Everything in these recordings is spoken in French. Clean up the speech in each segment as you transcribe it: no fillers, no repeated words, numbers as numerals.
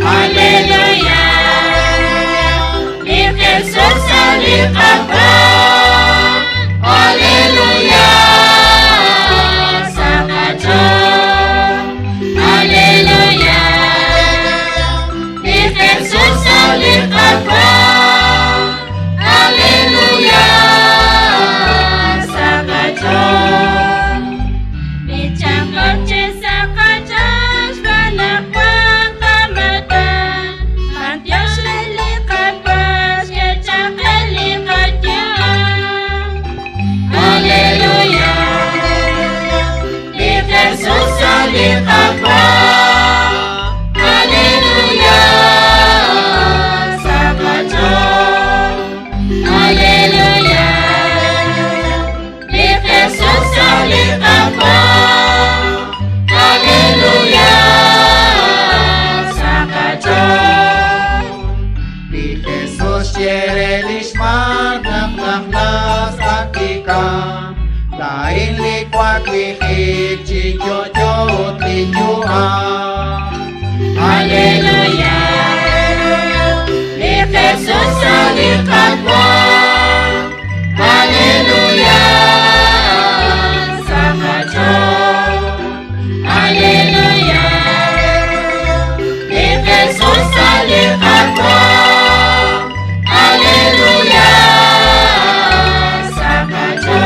Aleluya, mi Jesús alipapa. Aleluya, sakacho. Aleluya, mi Jesús alipapa. Aleluya, sakacho. Mi cangkoche sakacho banakwa. Aleluya, sakacho. Aleluya, mi Jesús alipapa. Aleluya, sakacho. Mi Jesús quiere lishmat nas akikan. Lain likwat lihit chiyot linyuan. Aleluya, mi Jesús alipapa. Aleluya, sakacho. Aleluya, mi Jesús alipapa. Aleluya, sakacho.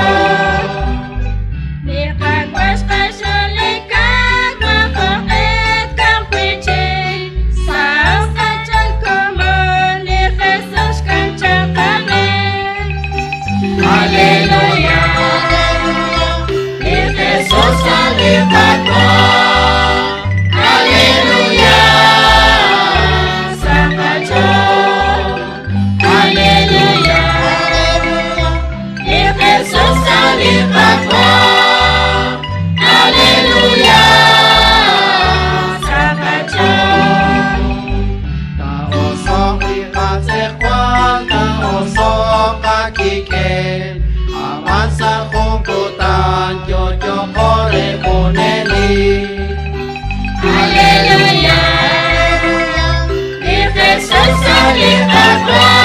Mi kagwas pasyalikat mapakit kang preaching. Sa kacang kumon ni Jesus kang cakami. Aleluya, mi Jesus alipapa. Aleluya, sakacho. Aleluya, mi Jesus alipapa. Aleluya, sakacho. Taosok likat sekwal, taosok kakiken. Aman sa kumputan, jojo kore kuneli. Aleluya, mi Jesus alipapa.